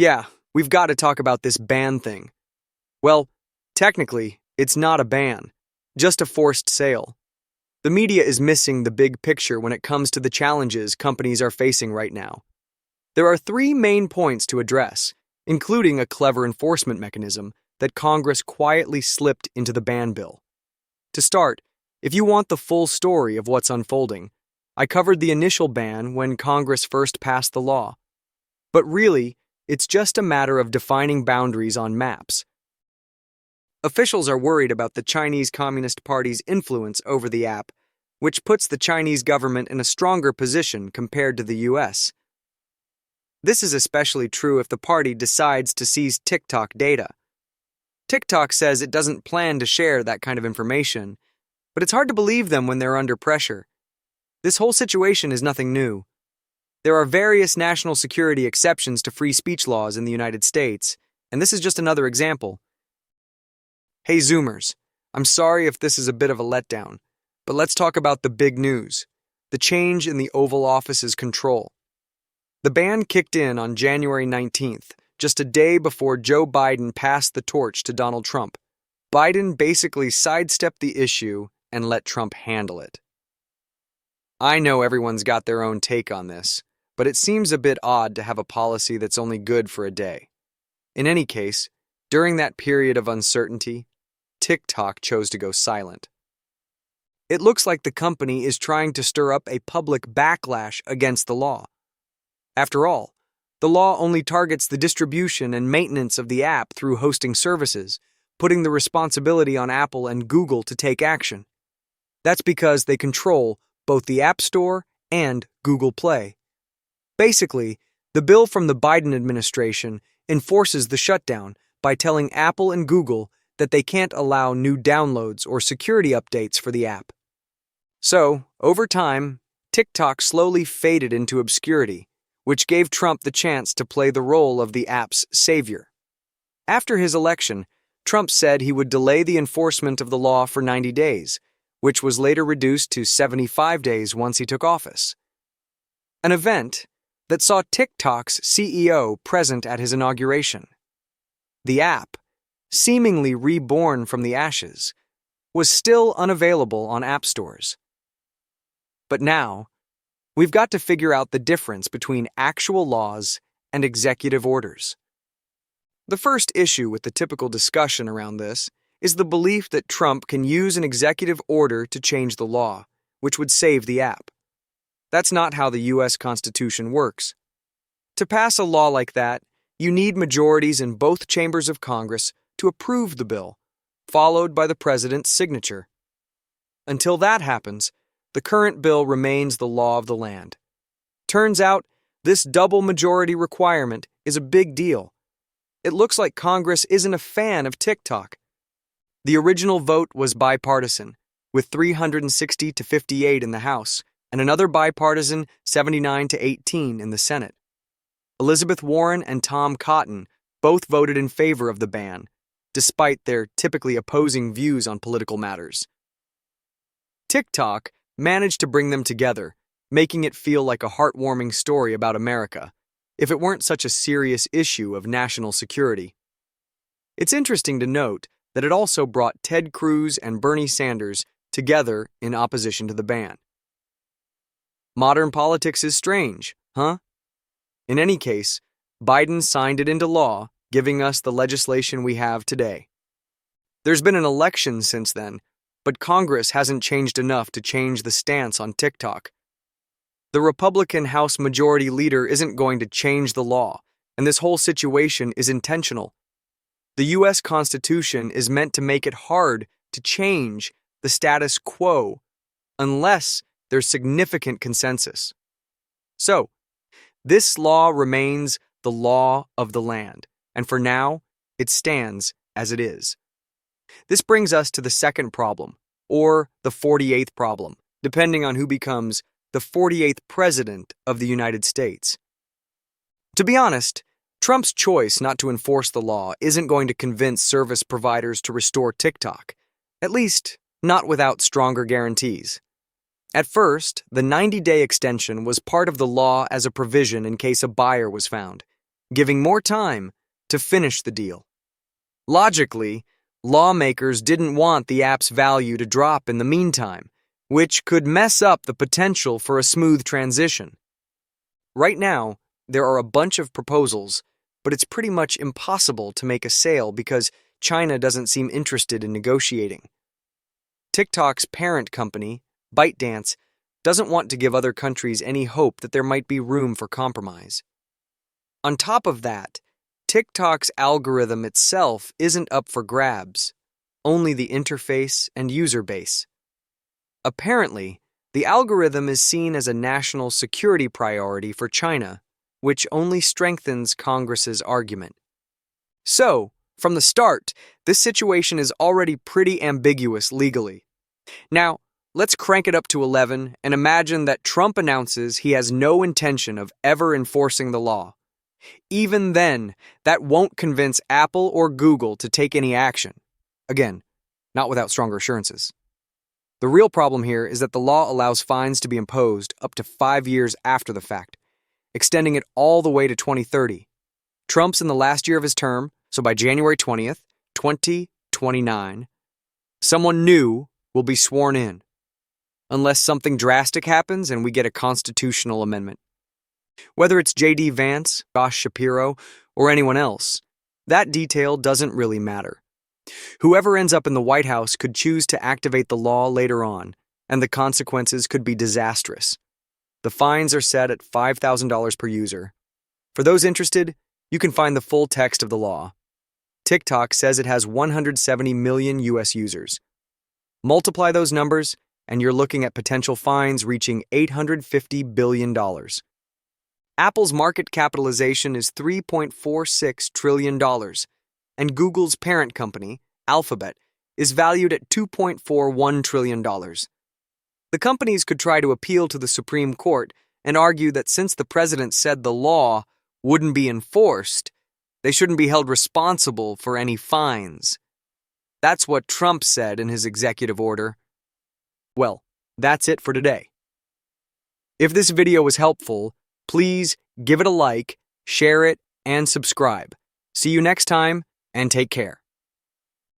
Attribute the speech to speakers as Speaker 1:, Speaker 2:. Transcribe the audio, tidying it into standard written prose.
Speaker 1: Yeah, we've got to talk about this ban thing. Well, technically, it's not a ban, just a forced sale. The media is missing the big picture when it comes to the challenges companies are facing right now. There are three main points to address, including a clever enforcement mechanism that Congress quietly slipped into the ban bill. To start, if you want the full story of what's unfolding, I covered the initial ban when Congress first passed the law. But really, it's just a matter of defining boundaries on maps. Officials are worried about the Chinese Communist Party's influence over the app, which puts the Chinese government in a stronger position compared to the US. This is especially true if the party decides to seize TikTok data. TikTok says it doesn't plan to share that kind of information, but it's hard to believe them when they're under pressure. This whole situation is nothing new. There are various national security exceptions to free speech laws in the United States, and this is just another example. Hey Zoomers, I'm sorry if this is a bit of a letdown, but let's talk about the big news, the change in the Oval Office's control. The ban kicked in on January 19th, just a day before Joe Biden passed the torch to Donald Trump. Biden basically sidestepped the issue and let Trump handle it. I know everyone's got their own take on this, but it seems a bit odd to have a policy that's only good for a day. In any case, during that period of uncertainty, TikTok chose to go silent. It looks like the company is trying to stir up a public backlash against the law. After all, the law only targets the distribution and maintenance of the app through hosting services, putting the responsibility on Apple and Google to take action. That's because they control both the App Store and Google Play. Basically, the bill from the Biden administration enforces the shutdown by telling Apple and Google that they can't allow new downloads or security updates for the app. So, over time, TikTok slowly faded into obscurity, which gave Trump the chance to play the role of the app's savior. After his election, Trump said he would delay the enforcement of the law for 90 days, which was later reduced to 75 days once he took office. An event that saw TikTok's CEO present at his inauguration. The app, seemingly reborn from the ashes, was still unavailable on app stores. But now, we've got to figure out the difference between actual laws and executive orders. The first issue with the typical discussion around this is the belief that Trump can use an executive order to change the law, which would save the app. That's not how the U.S. Constitution works. To pass a law like that, you need majorities in both chambers of Congress to approve the bill, followed by the president's signature. Until that happens, the current bill remains the law of the land. Turns out, this double majority requirement is a big deal. It looks like Congress isn't a fan of TikTok. The original vote was bipartisan, with 360 to 58 in the House, and another bipartisan 79 to 18 in the Senate. Elizabeth Warren and Tom Cotton both voted in favor of the ban, despite their typically opposing views on political matters. TikTok managed to bring them together, making it feel like a heartwarming story about America, if it weren't such a serious issue of national security. It's interesting to note that it also brought Ted Cruz and Bernie Sanders together in opposition to the ban. Modern politics is strange, huh? In any case, Biden signed it into law, giving us the legislation we have today. There's been an election since then, but Congress hasn't changed enough to change the stance on TikTok. The Republican House Majority Leader isn't going to change the law, and this whole situation is intentional. The U.S. Constitution is meant to make it hard to change the status quo unless there's significant consensus. So, this law remains the law of the land, and for now, it stands as it is. This brings us to the second problem, or the 48th problem, depending on who becomes the 48th president of the United States. To be honest, Trump's choice not to enforce the law isn't going to convince service providers to restore TikTok, at least not without stronger guarantees. At first, the 90-day extension was part of the law as a provision in case a buyer was found, giving more time to finish the deal. Logically, lawmakers didn't want the app's value to drop in the meantime, which could mess up the potential for a smooth transition. Right now, there are a bunch of proposals, but it's pretty much impossible to make a sale because China doesn't seem interested in negotiating. TikTok's parent company, ByteDance, doesn't want to give other countries any hope that there might be room for compromise. On top of that, TikTok's algorithm itself isn't up for grabs, only the interface and user base. Apparently, the algorithm is seen as a national security priority for China, which only strengthens Congress's argument. So, from the start, this situation is already pretty ambiguous legally. Now, let's crank it up to 11 and imagine that Trump announces he has no intention of ever enforcing the law. Even then, that won't convince Apple or Google to take any action. Again, not without stronger assurances. The real problem here is that the law allows fines to be imposed up to 5 years after the fact, extending it all the way to 2030. Trump's in the last year of his term, so by January 20th, 2029, someone new will be sworn in, unless something drastic happens and we get a constitutional amendment. Whether it's J.D. Vance, Josh Shapiro, or anyone else, that detail doesn't really matter. Whoever ends up in the White House could choose to activate the law later on, and the consequences could be disastrous. The fines are set at $5,000 per user. For those interested, you can find the full text of the law. TikTok says it has 170 million US users. Multiply those numbers, and you're looking at potential fines reaching $850 billion. Apple's market capitalization is $3.46 trillion, and Google's parent company, Alphabet, is valued at $2.41 trillion. The companies could try to appeal to the Supreme Court and argue that since the president said the law wouldn't be enforced, they shouldn't be held responsible for any fines. That's what Trump said in his executive order. Well, that's it for today. If this video was helpful, please give it a like, share it, and subscribe. See you next time, and take care.